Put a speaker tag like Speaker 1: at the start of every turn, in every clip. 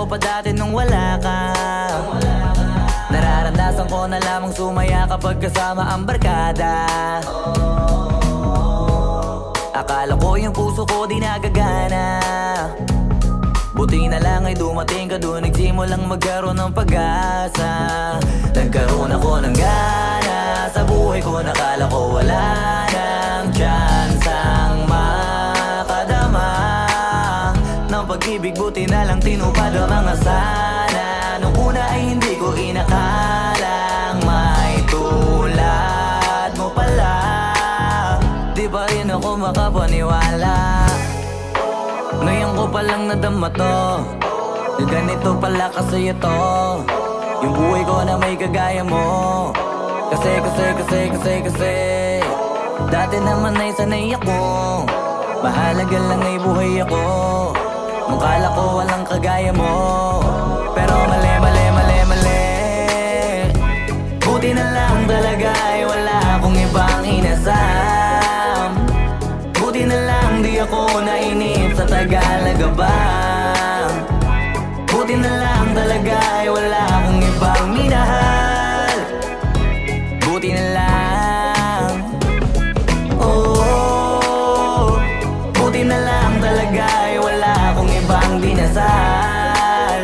Speaker 1: pa dati nung wala ka. Nararandasan ko na lamang sumaya kapag kasama ang barkada. Akala ko yung puso ko di nagagana. Buti na lang ay dumating ka doon, nagsimulang magkaroon ng pag-asa. Nagkaroon ako ng gana sa buhay ko, nakala ko wala nang tsansang makadama ng pag-ibig. Buti na lang tinupad ang mga sana. Nung una ay hindi ko inakalang may tulad mo pala. Di ba rin ako makapaniwala? Ngayon ko palang nadama to, na ganito pala kasi ito yung buhay ko na may kagaya mo. Kasi dati naman ay sanay ako, mahalaga lang ay buhay ako. Nung kala ko walang kagaya mo, pero mali. Buti na lang talaga ay wala akong ibang inasam. Buti na lang di ako nainip sa Tagalaga ba. Buti na lang talaga ay wala akong ibang minahal. Buti na lang, oh, buti na lang talaga ay wala akong ibang dinasal.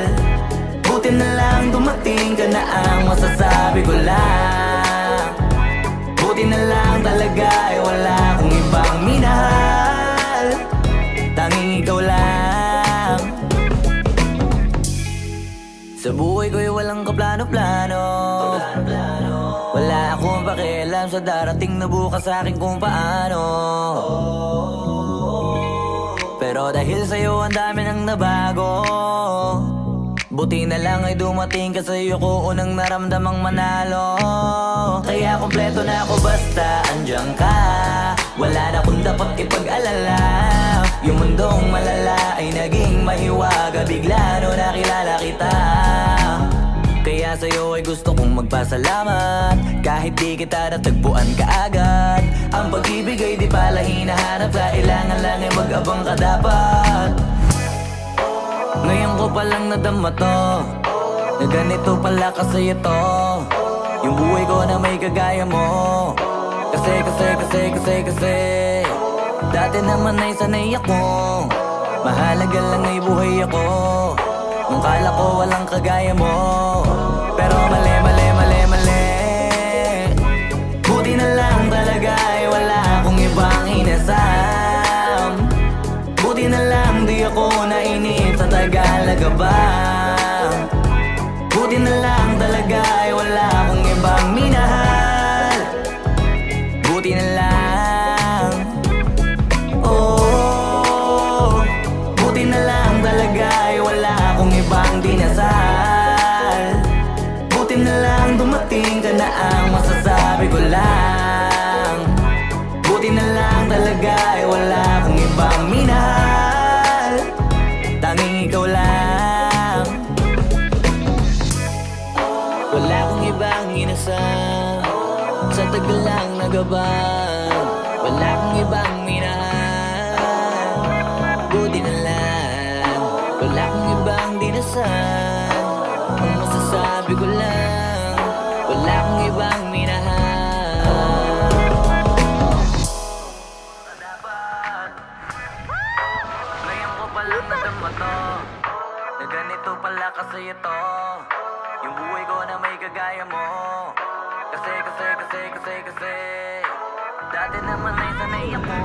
Speaker 1: Buti na lang dumating ka na ang masasabi ko lang. Buti na lang talaga ay wala akong ibang minahal, tanging ikaw lang. Sa buhay ko'y walang kaplano-plano, wala akong pakialam sa darating na bukas sa akin kung paano. Pero dahil sa'yo ang dami nang nabago, buti na lang ay dumating ka, sa'yo ko unang naramdamang manalo. Kaya kompleto na ako basta andyan ka, wala na akong dapat ipag-alala. Yung mundong malala ay naging mahiwaga bigla no nakilala kita. Kaya sa'yo ay gusto kong magpasalamat, kahit di kita natagpuan kaagad. Ang pag-ibig ay di pala hinahanap, kailangan lang ay mag-abang ka dapat. Ngayon ko palang nadama to, na ganito pala kasi ito yung buhay ko na may kagaya mo. Kasi dati naman ay sanay ako, mahalaga lang ay buhay ako. Nung kala ko walang kagaya mo, pero mali. Buti na lang talaga ay wala akong ibang inasam. Buti na lang di ako nainip sa Tagalaga ba. Buti na lang talaga ay wala akong ibang minahal. Buti na lang, oh, buti na lang talaga ay wala akong ibang dinasal. Buti na lang dumating ka na ang masasabi ko lang. Buti na lang talaga ay wala akong ibang minahal, tanging ikaw lang. Wala akong ibang inasam sa tagal lang nagabang. Wala akong ibang minahal, buti na lang. Wala akong ibang dinasal, ang masasabi ko lang, wala akong ibang minahal. Ngayon ko palang nadama to, na ganito pala kasi ito yung buhay ko na may kagaya mo. Kasi dati naman ay sanay ako,